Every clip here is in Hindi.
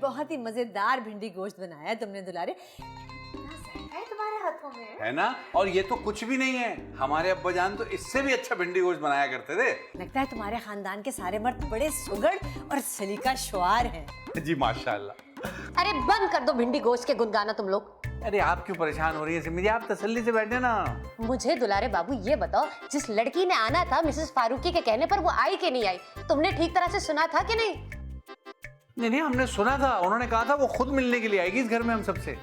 बहुत ही मजेदार भिंडी गोश्त बनाया है तुमने दुलारे। है तुम्हारे हाथों में है ना। और ये तो कुछ भी नहीं है, हमारे अब्बाजान तो इससे भी अच्छा भिंडी गोश्त बनाया करते थे। लगता है तुम्हारे खानदान के सारे मर्द बड़े सुगड़ और सलीका शुआर हैं। जी माशाल्लाह। अरे बंद कर दो भिंडी गोश्त के गुनगाना तुम लोग। अरे आप क्यों परेशान हो रही है सिमी जी, आप तसल्ली से बैठे ना। मुझे दुलारे बाबू ये बताओ, जिस लड़की ने आना था मिसेस फारूकी के कहने पर वो आई कि नहीं आई? तुमने ठीक तरह से सुना था कि नहीं? नहीं, हमने सुना था, उन्होंने कहा था वो खुद मिलने के लिए आएगी इस घर में हम सबसे।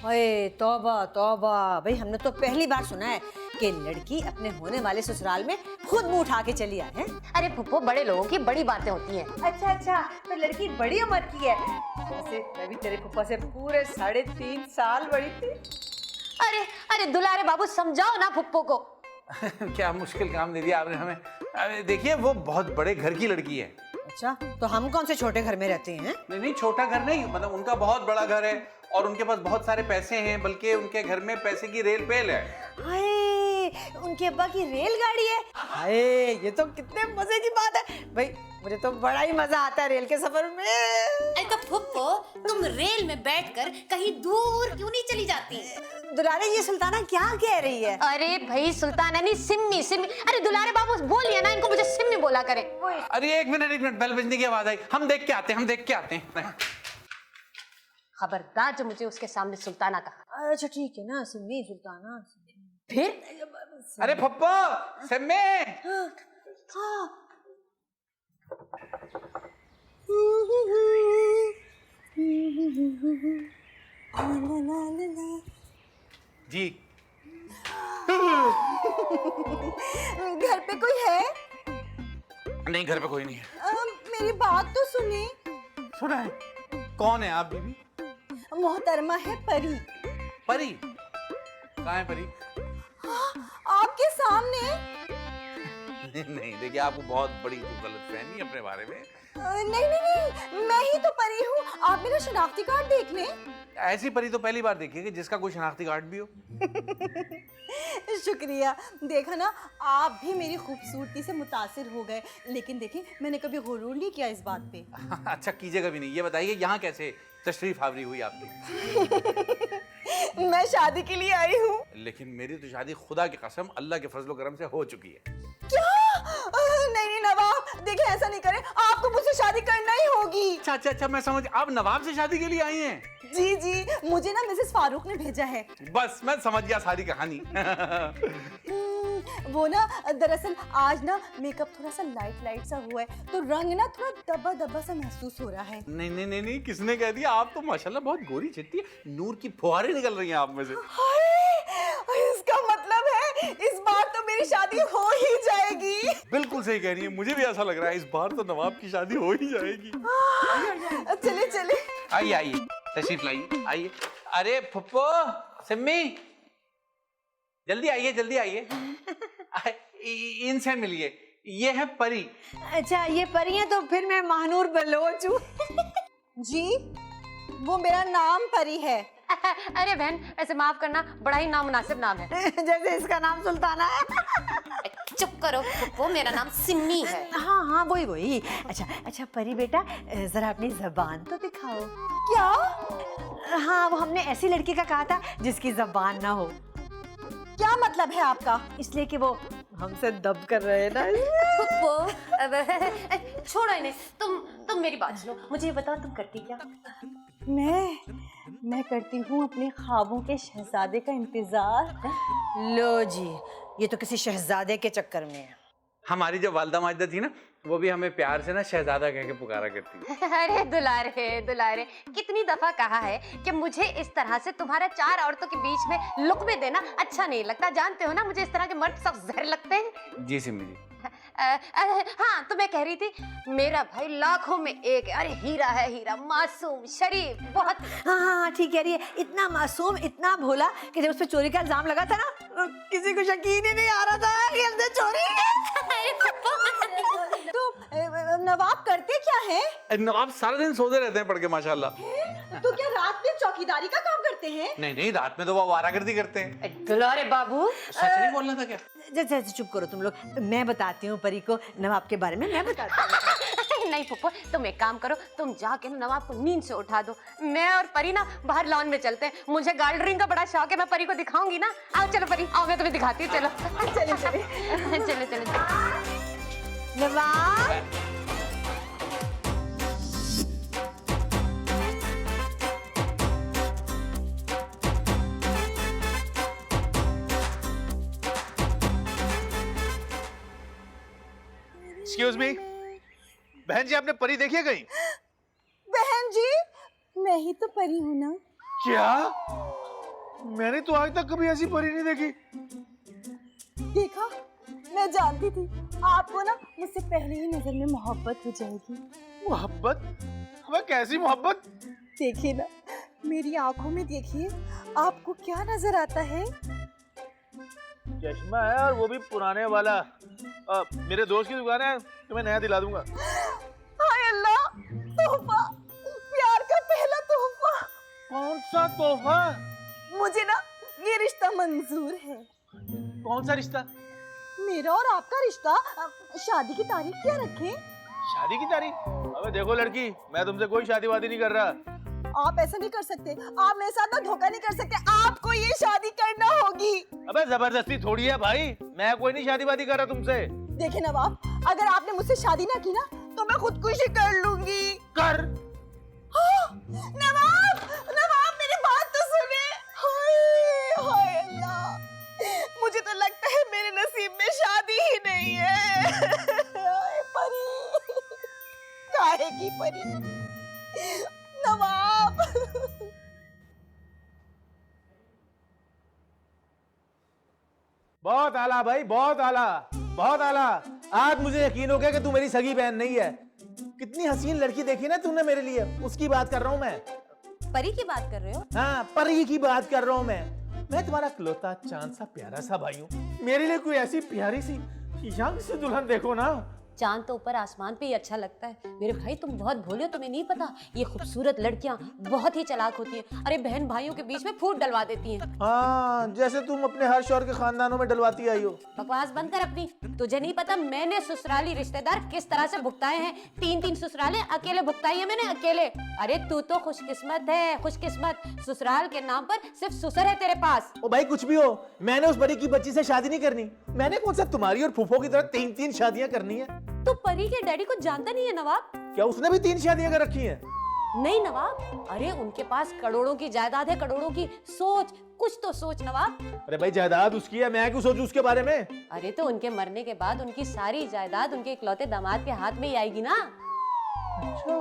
ओए तौबा तौबा, भाई हमने तो पहली बार सुना है कि लड़की अपने होने वाले ससुराल में खुद मुंह उठा के चली आए हैं। अरे फुप्पो, बड़े लोगों की बड़ी बातें होती हैं। अच्छा, तो लड़की बड़ी उम्र की है। वैसे मैं भी तेरे फुप्पा से पूरे 3.5 साल बड़ी थी। अरे दुलारे बाबू समझाओ ना फुप्पो को। क्या मुश्किल काम दे दिया आपने हमें। अरे देखिए वो बहुत बड़े घर की लड़की है। अच्छा, तो हम कौन से छोटे घर में रहते हैं? नहीं, छोटा घर नहीं, मतलब उनका बहुत बड़ा घर है और उनके पास बहुत सारे पैसे हैं, बल्कि उनके घर में पैसे की रेल पेल है। हाय, उनके अब्बा की रेलगाड़ी है। हाय, ये तो कितने मजे की बात है भाई, मुझे तो बड़ा ही मजा आता है रेल के सफर में। अरे तो फुप्पो, तुम रेल में बैठकर कहीं दूर क्यों नहीं चली जाती? दुलारे, ये सुल्ताना क्या कह रही है? अरे भाई सुल्ताना नहीं, सिम्मी सिम्मी। अरे दुलारे बाबू बोलिए ना इनको, मुझे सिम्मी बोला करे। अरे एक मिनट, बेल बजने की आवाज आई, हम देख के आते हैं। खबरदार जो मुझे उसके सामने सुल्ताना कहा। अच्छा ठीक है ना, सिम्मी सुल्ताना। फिर अरे पप्पा सिम्मी। जी घर पे कोई है? नहीं, घर पे कोई नहीं है। मेरी बात तो सुनी। सुना है। कौन है आप बीबी? मोहतरमा है परी। परी? कहाँ है परी? आपके सामने। नहीं देखिए, आपको बहुत बड़ी गलतफहमी है अपने बारे में। नहीं, मैं ही तो परी हूँ। आप मेरा शनाख्ती कार्ड देख लें। ऐसी परी तो पहली बार देखी है कि जिसका कोई शनाख्ती कार्ड भी हो। शुक्रिया। देखा ना, आप भी मेरी खूबसूरती से मुतासिर हो गए, लेकिन देखिए मैंने कभी गुरूर नहीं किया इस बात पे। अच्छा कीजिएगा भी नहीं। ये बताइए यहाँ कैसे तशरीफ आवरी हुई आपकी? मैं शादी के लिए आई हूँ। लेकिन मेरी तो शादी खुदा की कसम अल्लाह के फजल करम से हो चुकी है। क्या? नहीं नवाब, देखिए ऐसा नहीं करें, आपको मुझसे शादी करना ही होगी। अच्छा, मैं समझ। आप नवाब से शादी के लिए आई हैं? जी, मुझे ना मिसेस फारूक ने भेजा है। बस मैं समझ गया सारी कहानी। वो ना दरअसल आज ना मेकअप थोड़ा सा लाइट सा हुआ है, तो रंग ना थोड़ा दबा सा महसूस हो रहा है। नहीं, किसने कह दिया? आप तो माशाल्लाह बहुत गोरी चिट्टी, नूर की फुहारें निकल रही हैं आप में से। इसका मतलब है इस बार तो मेरी शादी हो ही जाएगी। बिल्कुल सही कह रही है, मुझे भी ऐसा लग रहा है इस बार तो नवाब की शादी हो ही जाएगी। चले आइए, तशरीफ लाइए, आइए। अरे फुप्पो, सिम्मी, जल्दी आइए। इनसे मिलिए, ये है परी। अच्छा, ये परी है, तो फिर मैं महानूर बलोच हूँ। जी, वो मेरा नाम परी है। अरे बहन, ऐसे माफ करना, बड़ा ही नामुनासिब नाम है। जैसे इसका नाम सुल्ताना है। चुप करो फुप्पो, मेरा नाम सिम्मी है। हाँ, वही। अच्छा परी बेटा, जरा अपनी जबान तो दिखाओ। क्या? हाँ, वो हमने ऐसी लड़की का कहा था जिसकी जबान ना हो। क्या मतलब है आपका? इसलिए कि वो हमसे दब कर रहे हैं ना। फुप्पो, अब छोड़ो इन्हें। तुम मेरी बात सुनो, मुझे ये बताओ तुम करती क्या? मैं करती हूँ अपने ख्वाबों के शहजादे का इंतजार। लो जी, ये तो किसी शहजादे के चक्कर में है। हमारी जो वालदा माजदा थी ना, वो भी हमें प्यार से ना शहजादा कह के पुकारा करती है। अरे दुलारे, कितनी दफा कहा है कि मुझे इस तरह से तुम्हारा 4 औरतों के बीच में लुक़्मे देना अच्छा नहीं लगता। जानते हो ना, मुझे इस तरह के मर्द सख्त जहर लगते हैं। जी सिम्मी जी। हाँ, तो मैं कह रही थी, मेरा भाई लाखों में एक है। अरे हीरा है, हीरा, मासूम, शरीफ, बहुत। हाँ, ठीक कह रही है। इतना मासूम, इतना भोला कि जब उस पर चोरी का इल्जाम लगा था ना, तो किसी को यकीन ही नहीं आ रहा था कि हमसे चोरी है। तो नवाब करते क्या है? नवाब सारा दिन सोते रहते हैं पढ़ के माशाल्लाह। तो क्या रात में चौकीदारी का काम करते हैं? नहीं, रात में तो वो आवारागर्दी करते हैं। दुलारे बाबू, सच नहीं बोलना था क्या? जैसे चुप करो तुम लोग, मैं बताती हूँ परी को नवाब के बारे में, मैं बताती हूँ। नहीं फुप्पो, तुम एक काम करो, तुम जाके ना नवाब को नींद से उठा दो। मैं और परी ना बाहर लॉन में चलते हैं, मुझे गार्डनिंग का बड़ा शौक है, मैं परी को दिखाऊंगी ना। आओ चलो परी, आओ मैं तुम्हें दिखाती हूँ, चलो। चलिए चलिए। चलो चलो। नवाब, एक्सक्यूज मी, बहन जी आपने परी देखी है कहीं? बहन जी, मैं ही तो परी हूँ ना। क्या? मैंने तो आज तक कभी ऐसी परी नहीं देखी। देखा, मैं जानती थी आपको ना मुझसे पहले ही नजर में मोहब्बत हो जाएगी। मोहब्बत? हमें कैसी मोहब्बत? देखिए ना, मेरी आंखों में देखिए, आपको क्या नजर आता है? चश्मा है और वो भी पुराने वाला। मेरे दोस्त की दुकान है, तो मैं नया दिला दूंगा। हाय अल्लाह, तोहफा, प्यार का पहला तोहफा। कौन सा तोहफा? मुझे ना ये रिश्ता मंजूर है। कौन सा रिश्ता? मेरा और आपका रिश्ता। शादी की तारीख क्या रखें? शादी की तारीख? अबे देखो लड़की, मैं तुमसे कोई शादी वादी नहीं कर रहा। आप ऐसा नहीं कर सकते, आप मेरे साथ ना धोखा नहीं कर सकते, आपको ये शादी करना होगी। अबे जबरदस्ती थोड़ी है भाई, मैं कोई नहीं शादी वादी कर रहा तुमसे। देखिए नवाब, अगर आपने मुझसे शादी ना की ना तो मैं खुदकुशी कर लूंगी। कर? हाँ, नवाब, नवाब मेरी बात तो सुने। हाय हाय अल्लाह, मुझे तो लगता है मेरे नसीब में शादी ही नहीं है। हाय परी, काहे की परी? नवाब। बहुत आला भाई, बहुत आला, बहुत आला। आज मुझे यकीन हो गया कि तू मेरी सगी बहन नहीं है। कितनी हसीन लड़की देखी ना तूने मेरे लिए, उसकी बात कर रहा हूँ मैं। परी की बात कर रहे हो? हाँ, परी की बात कर रहा हूँ मैं तुम्हारा खिलौता चांद सा प्यारा सा भाई हूँ। मेरे लिए कोई ऐसी प्यारी सी यंग सी दुल्हन देखो ना। चांद तो ऊपर आसमान पे ही अच्छा लगता है। मेरे भाई तुम बहुत भोले हो, तुम्हें नहीं पता ये खूबसूरत लड़कियां बहुत ही चालाक होती हैं। अरे बहन भाइयों के बीच में फूट डलवा देती हैं। हाँ, जैसे तुम अपने हर शौहर के खानदानों में डलवाती आई हो। बकवास बंद कर अपनी। तुझे नहीं पता मैंने ससुराली रिश्तेदार किस तरह से भुगताए हैं। 3-3 ससुराले अकेले भुगताई है मैंने, अकेले। अरे तू तो खुशकिस्मत है, खुशकिस्मत। ससुराल के नाम पर सिर्फ ससुर है तेरे पास। ओ भाई कुछ भी हो, मैंने उस बड़ी की बच्ची से शादी नहीं करनी। मैंने कौन सा तुम्हारी और फूफो की तरह 3-3 शादियां करनी है। तू परी के डैडी को जानता नहीं है नवाब? क्या उसने भी 3 शादियां कर रखी हैं? नहीं नवाब, अरे उनके पास करोड़ों की जायदाद है, करोड़ों की। सोच, कुछ तो सोच नवाब। अरे भाई जायदाद उसकी है, मैं क्यों सोचूं उसके बारे में? अरे तो उनके मरने के बाद उनकी सारी जायदाद उनके इकलौते दामाद के हाथ में ही आएगी ना। अच्छा।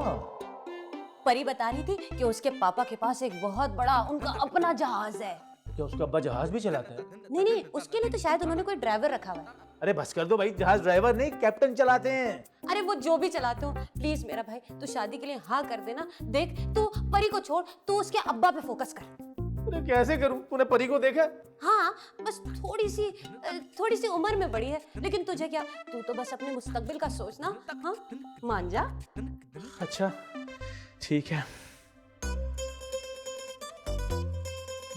परी बता रही थी कि उसके पापा के पास एक बहुत बड़ा उनका अपना जहाज है। क्या उसका अब्बा जहाज भी चलाता है? नहीं नहीं, उसके लिए तो शायद उन्होंने कोई ड्राइवर रखा हुआ है। अरे बस कर दो भाई, जहाज ड्राइवर नहीं कैप्टन चलाते हैं। अरे वो जो भी चलाते हो, प्लीज मेरा भाई तू शादी के लिए हाँ कर देना। देख तू परी को छोड़, तू उसके अब्बा पे फोकस कर। अरे कैसे करूं? तूने परी को देखा? हाँ, बस थोड़ी सी उम्र में बड़ी है, लेकिन तुझे क्या, तू तो बस अपने मुस्तकबिल का सोचना। हाँ, मान जा। अच्छा ठीक है,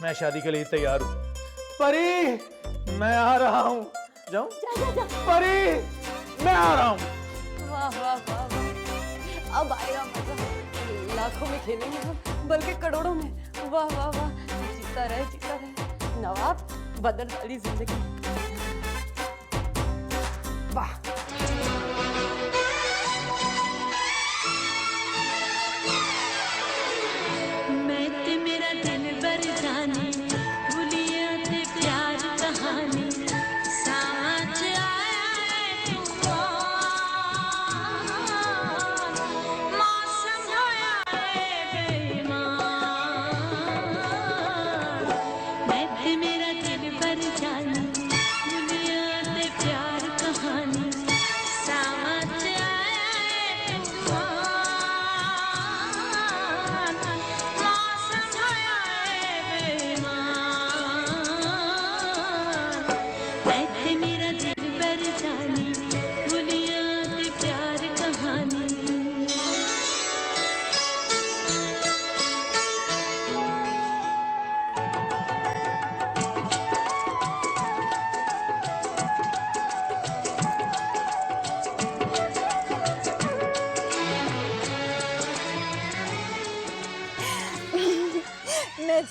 मैं शादी के लिए तैयार हूँ। परी मैं आ रहा हूँ। जाऊँ? परी मैं आ रहा हूँ। वाह वाह वाह वाह, अब आएगा मजा। लाखों में खेलेंगे हम, बल्कि करोड़ों में। वाह वाह वाह, जीता रहे जीता रहे। नवाब, बदल वाली जिंदगी। वाह। मैं ते मेरा दिल बर जाने, भूलिया ते प्यार कहानी, साँझ आया है तूफान, मौसम होया है बेईमान। मैं ते मेरा दिल बर जाने, भूलिया ते प्यार कहानी,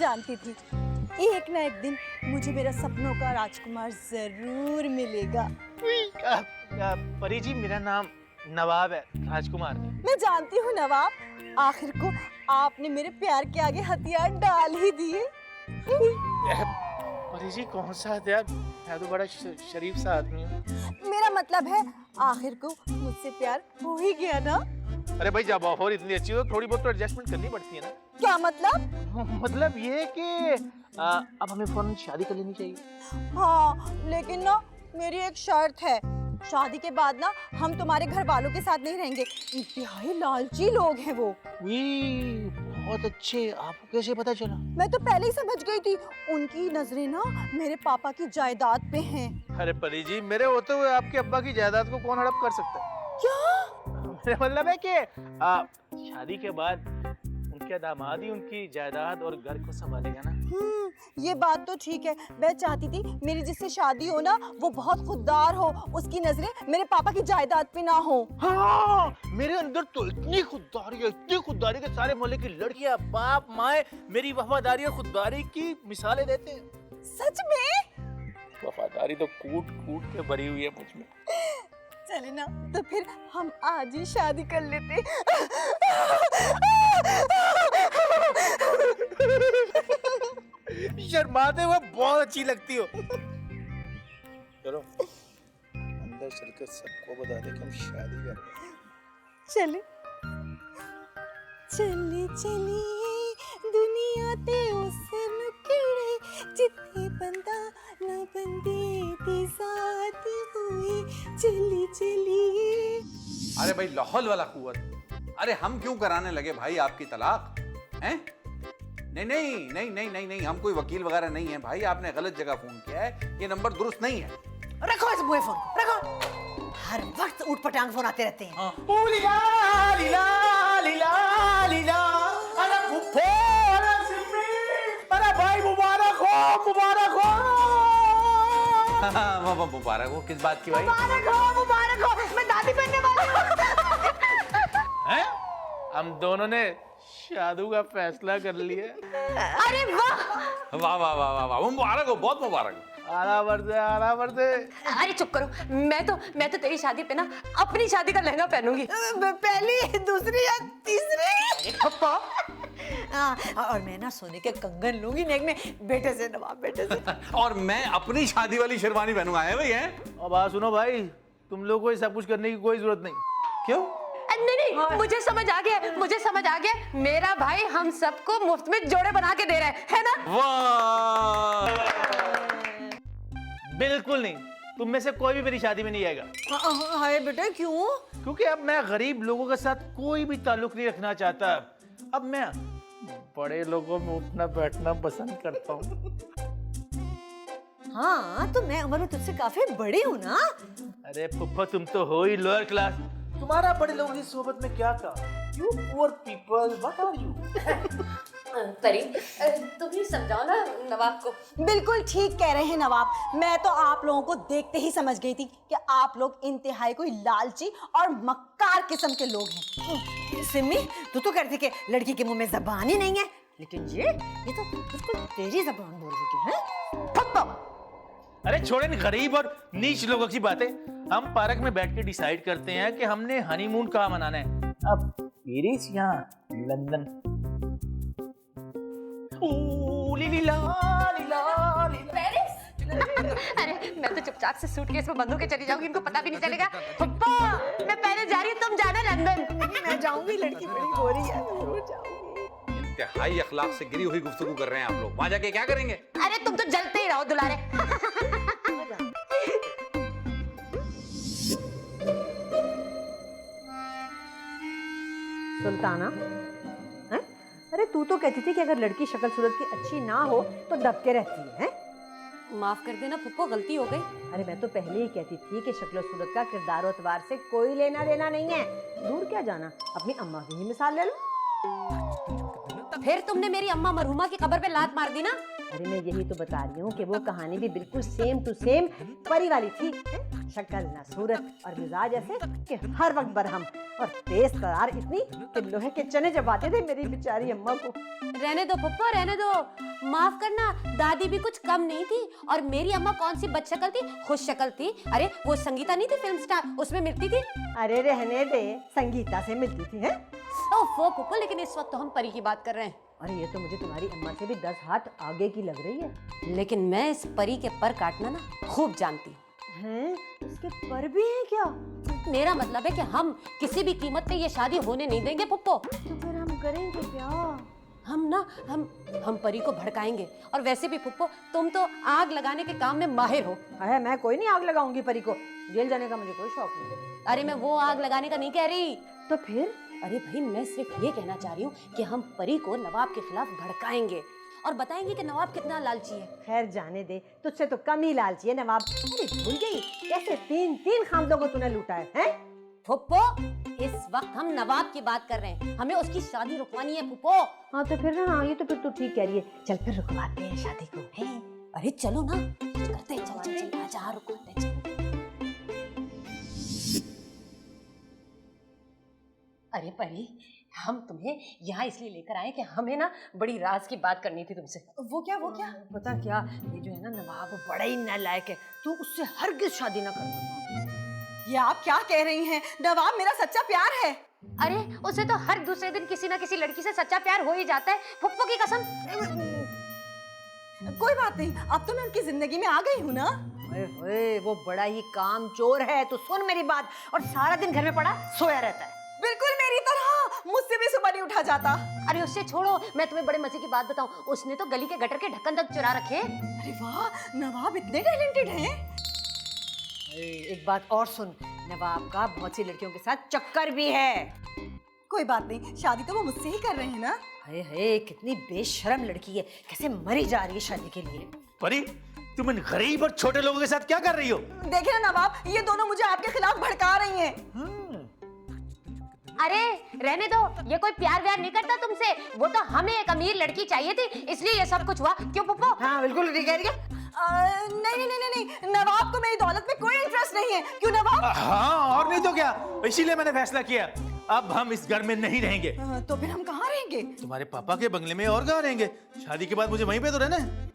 जानती थी एक ना एक दिन मुझे मेरा सपनों का राजकुमार जरूर मिलेगा। परी जी, मेरा नाम नवाब है, राजकुमार नहीं। मैं जानती हूँ नवाब, आखिर को आपने मेरे प्यार के आगे हथियार डाल ही दिए। परी जी, कौन सा हथियार? मैं तो बड़ा शरीफ सा आदमी हूँ। मेरा मतलब है आखिर को मुझसे प्यार हो ही गया ना। अरे भाई, जब ऑफर इतनी अच्छी हो थोड़ी बहुत तो एडजस्टमेंट करनी पड़ती है ना। क्या मतलब? मतलब ये कि अब हमें फौरन शादी कर लेनी चाहिए। हाँ, लेकिन ना मेरी एक शर्त है, शादी के बाद ना हम तुम्हारे घर वालों के साथ नहीं रहेंगे। इंतहाई लालची लोग हैं वो। बहुत अच्छे, आपको कैसे पता चला? मैं तो पहले ही समझ गई थी, उनकी नजरें ना मेरे पापा की जायदाद पे हैं। अरे परी जी, मेरे होते हुए आपके अब्बा की जायदाद को कौन हड़प कर सकता है? क्या? मेरा मतलब है कि शादी के बाद उनके दामाद ही उनकी जायदाद और घर को संभालेगा ना। ये बात तो ठीक है। मैं चाहती थी मेरी जिससे शादी हो ना वो बहुत खुददार हो, उसकी नजरें मेरे पापा की जायदाद पे ना हो। हाँ, मेरे अंदर तो इतनी खुददारी के सारे मोहल्ले की लड़कियां, बाप माए मेरी वफादारी और खुददारी की मिसालें देते हैं। सच में? वफादारी तो कूट कूट के भरी हुई है मुझ में। चले ना, तो फिर हम आज ही शादी कर लेते। शर्माते हुए बहुत अच्छी लगती हो। चलो अंदर चलकर सबको बता दे कि हम शादी कर रहे हैं। चले चले चली दुनिया ते उस नुकड़े जिथे बंदा न बंदे दी साथ हुई। चली चली। अरे भाई, लाहौल वाला कुव्वत, अरे हम क्यों कराने लगे भाई आपकी तलाक? हैं? नहीं नहीं नहीं नहीं नहीं नहीं, हम कोई वकील वगैरह नहीं है भाई। आपने गलत जगह फोन किया है, ये नंबर दुरुस्त नहीं है। रखो इस बुए फोन को, रखो। हर वक्त ऊट पटांग फोन आते रहते हैं। लीला लीला लीला लीला, अरे फुफ्फो, अरे सिम्मी, अरे भाई मुबारक हो, मुबारक हो। मुबारक हो? किस बात की भाई? मुबारक हो, मैं दादी बनने वाली हूँ। हैं? हम दोनों ने शादी का फैसला कर लिया। अरे वाह वाह वाह वाह वाह वाह, मुबारक हो, बहुत मुबारक हो। आरा बरदे। अरे चुप करो, मैं तो तेरी शादी पे ना अपनी शादी का लहंगा पहनूंगी। पहली, दूसरी या तीसरी। हाँ, और मैं ना सोने के कंगन लूंगी नेक में, बेटे से, नवाब बेटे से। और मैं अपनी शादी वाली शेरवानी पहनूंगा। है भाई? है? अब बात सुनो भाई, तुम लोगों को ये सब कुछ करने की कोई जरूरत नहीं। क्यों? नहीं, मुझे समझ आ गया। मेरा भाई हम सबको मुफ्त में जोड़े बना के दे रहा है ना? वाह! बिल्कुल नहीं, तुम में से कोई भी मेरी शादी में नहीं आएगा। हाय बेटे, क्यों? क्योंकि अब मैं गरीब लोगों के साथ कोई भी ताल्लुक नहीं रखना चाहता। अब मैं बड़े लोगों में उठना बैठना पसंद करता हूँ। हाँ, तो मैं उम्र में तुझसे काफी बड़ी हूँ ना। अरे पुप्पा, तुम तो हो ही लोअर क्लास, तुम्हारा बड़े लोगों की सोबत में क्या काम? You poor people, what are you? परी, तुम ही समझाओ ना नवाब को। बिल्कुल ठीक कह रहे हैं नवाब। मैं तो आप लोगों को देखते ही समझ गई थी कि आप लोग इंतहाई कोई लालची और मक्कार किस्म के लोग हैं। सिम्मी, तू तो कहती कि लड़की के मुंह में जबान ही नहीं है, लेकिन ये तो बिल्कुल तेरी जबान बोल रही है। अरे छोड़े इन गरीब और नीच लोगों की बातें। हम पार्क में बैठ के डिसाइड करते हैं कि हमने हनीमून कहाँ मनाना है। अब पेरिस या लंदन? अरे मैं तो चुपचाप से सूटकेस में बंदूक के चली जाऊंगी, इनको पता भी नहीं चलेगा। पप्पा, मैं पहले जा रही हूँ, तुम जाना लंदन। मैं जाऊंगी, लड़की बड़ी हो रही है, जरूर जाऊंगी। इंतहाई अखलाक से गिरी हुई गुफ्तगू कर रहे हैं आप लोग। वहां जाके क्या करेंगे? अरे तुम तो जलते ही रहो दुलारे। सुल्ताना, हैं? अरे तू तो कहती थी कि अगर लड़की शक्ल सूरत की अच्छी ना हो तो दबके रहती है, हैं? माफ कर देना फुप्पो, गलती हो गई। अरे मैं तो पहले ही कहती थी कि शक्ल सूरत का किरदार और एतबार से कोई लेना देना नहीं है। दूर क्या जाना, अपनी अम्मा की ही मिसाल ले लो। फिर तुमने मेरी अम्मा मरहुमा की कब्र पे लात मार दी ना। अरे मैं यही तो बता रही हूँ कि वो कहानी भी बिल्कुल सेम टू सेम परी वाली थी। शक्ल ना सूरत और मिजाज ऐसे कि हर वक्त बरहम, और तेज तरार इतनी कि लोहे के चने जबाते थे मेरी बेचारी अम्मा को। रहने दो पप्पो, रहने दो। माफ करना, दादी भी कुछ कम नहीं थी। और मेरी अम्मा कौन सी बदशक्ल थी, खुश शक्ल थी। अरे वो संगीता नहीं थी फिल्म स्टार, उसमें मिलती थी। अरे रहने दे, संगीता से मिलती थी। है ओफो पप्पो, लेकिन इस वक्त तो हम परी की बात कर रहे हैं। अरे ये तो मुझे तुम्हारी अम्मा से भी 10 हाथ आगे की लग रही है। लेकिन मैं इस परी के पर काटना ना खूब जानती हूँ। हैं? इसके पर भी हैं क्या? मेरा मतलब है कि हम किसी भी कीमत पे ये शादी होने नहीं देंगे पुप्पो। तो फिर हम करेंगे क्या? हम परी को भड़काएंगे। और वैसे भी पुप्पो, तुम तो आग लगाने के काम में माहिर हो। अरे मैं कोई नहीं आग लगाऊंगी परी को, जेल जाने का मुझे कोई शौक नहीं। अरे मैं वो आग लगाने का नहीं कह रही। तो फिर? अरे भाई, मैं सिर्फ ये कहना चाह रही हूँ कि हम परी को नवाब के खिलाफ भड़काएंगे और बताएंगे कि नवाब कितना लालची है। खैर जाने दे, तुझसे तो कम ही लालची है नवाब। अरे भूल गई कैसे 3 खामदों को तूने लूटा है, हैं? फुप्पो, इस वक्त हम नवाब की बात कर रहे हैं, हमें उसकी शादी रुकवानी है फुप्पो। हाँ तो फिर ना, ये तो फिर तू ठीक कह रही है। चल फिर रुकवाते हैं शादी को, हैं? अरे चलो ना, कुछ करते हैं। चल चल चल, आजा रुकवाते हैं, चल। अरे परी, हम तुम्हें यहाँ इसलिए लेकर आए कि हमें ना बड़ी राज की बात करनी थी तुमसे। वो क्या? पता क्या, ये जो है ना नवाब, बड़ा ही नालायक है, तू उससे हरगिज शादी ना करना। ये आप क्या कह रही हैं? नवाब मेरा सच्चा प्यार है। अरे उसे तो हर दूसरे दिन किसी ना किसी लड़की से सच्चा प्यार हो ही जाता है, फुप्पो की कसम। कोई बात नहीं, अब तो मैं उनकी जिंदगी में आ गई हूँ ना। ओए, वो बड़ा ही काम चोर है, तो सुन मेरी बात, और सारा दिन घर में पड़ा सोया रहता है। बिल्कुल मेरी तरह, मुझसे भी सुबह नहीं उठा जाता। अरे उससे छोड़ो, मैं तुम्हें बड़े मजे की बात बताऊं, उसने तो गली के गटर के ढक्कन तक चुरा रखे। अरे वाह, नवाब इतने टैलेंटेड हैं। एक बात और सुन, नवाब का बहुत सी लड़कियों के साथ चक्कर भी है। कोई बात नहीं, शादी तो वो मुझसे ही कर रहे हैं ना। हाय हाय, कितनी बेशर्म लड़की है, कैसे मरी जा रही है शादी के लिए। परी, तुम इन गरीब और छोटे लोगों के साथ क्या कर रही हो? देखिए ना नवाब, ये दोनों मुझे आपके खिलाफ भड़का रही हैं। अरे रहने दो, ये कोई प्यार व्यार नहीं करता तुमसे, वो तो हमें एक अमीर लड़की चाहिए थी, इसलिए ये सब कुछ हुआ। क्यों पुप्पो? हाँ बिल्कुल ठीक कह रही है। नहीं, नवाब को मेरी दौलत में कोई इंटरेस्ट नहीं है। क्यों नवाब? हाँ, और नहीं तो क्या, इसीलिए मैंने फैसला किया, अब हम इस घर में नहीं रहेंगे। तो फिर हम कहाँ रहेंगे? तुम्हारे पापा के बंगले में, और कहाँ रहेंगे? शादी के बाद मुझे वहीं पे तो रहना है।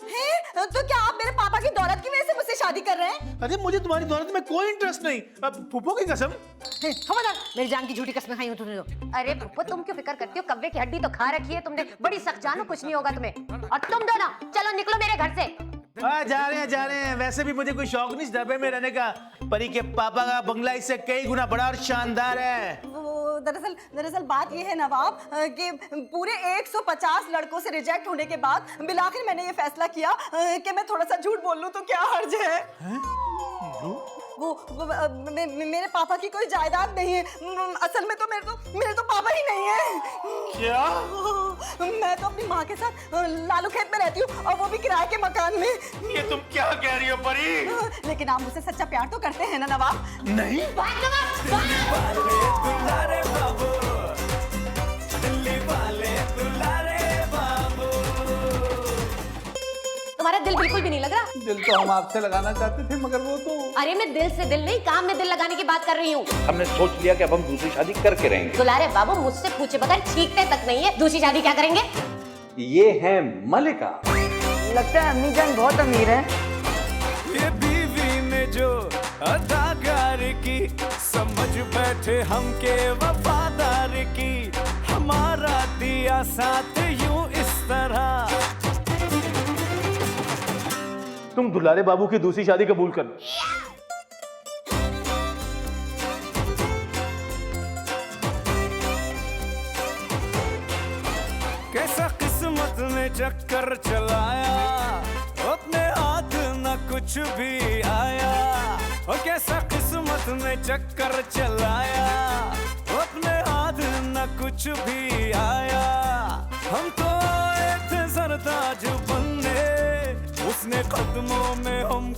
तो क्या आप मेरे पापा की दौलत की वजह से मुझसे शादी कर रहे हैं? अरे मुझे तुम्हारी दौलत में कोई इंटरेस्ट नहीं। अब फूफो की कसम। खबरदार, मेरी जान की झूठी कसमें खाई हो तुमने तो। अरे पुप्पो, तुम क्यों फिक्र करती हो? कब्बे की हड्डी तो खा रखी है तुमने, बड़ी सख्त जानो, कुछ नहीं होगा तुम्हें। और तुम दोनों चलो निकलो मेरे घर से। जा रहे हैं। वैसे भी मुझे कोई शौक नहीं डब्बे में रहने का। परी के पापा का बंगला इससे कई गुना बड़ा और शानदार है। दरअसल बात ये है नवाब कि पूरे 150 लड़कों से रिजेक्ट होने के बाद बिलाखिर मैंने ये फैसला किया कि मैं थोड़ा सा झूठ बोल लूं तो क्या हर्ज है? मेरे पापा की कोई जायदाद नहीं है। असल में तो मेरे तो पापा ही नहीं है। क्या? मैं तो अपनी माँ के साथ लालू खेत में रहती हूँ, और वो भी किराए के मकान में। ये तुम क्या कह रही हो परी? लेकिन आप मुझसे सच्चा प्यार तो करते हैं ना नवाब? नहीं। तुम्हारा दिल बिल्कुल भी नहीं लग रहा। दिल तो हम आपसे लगाना चाहते थे, मगर वो तो अरे मैं दिल से दिल नहीं, काम में दिल लगाने की बात कर रही हूँ। हमने सोच लिया कि अब हम दूसरी शादी करके रहेंगे। दुलारे बाबू, मुझसे पूछे बगैर छींकते तक नहीं है, दूसरी शादी क्या करेंगे? ये है मलिका। लगता है अम्मी जान बहुत अमीर है। ये बीवी में जो अदाकार की, समझ बैठे हम के वफादार की, हमारा दिया साथ यूं इस तरह। तुम दुलारे बाबू की दूसरी शादी कबूल कर लो। कैसा किस्मत ने चक्कर चलाया, अपने हाथ न कुछ भी आया। और कैसा किस्मत ने चक्कर चलाया, अपने हाथ न कुछ भी आया। हम तो आए थे सरताज बनने, उसने कदमों में हम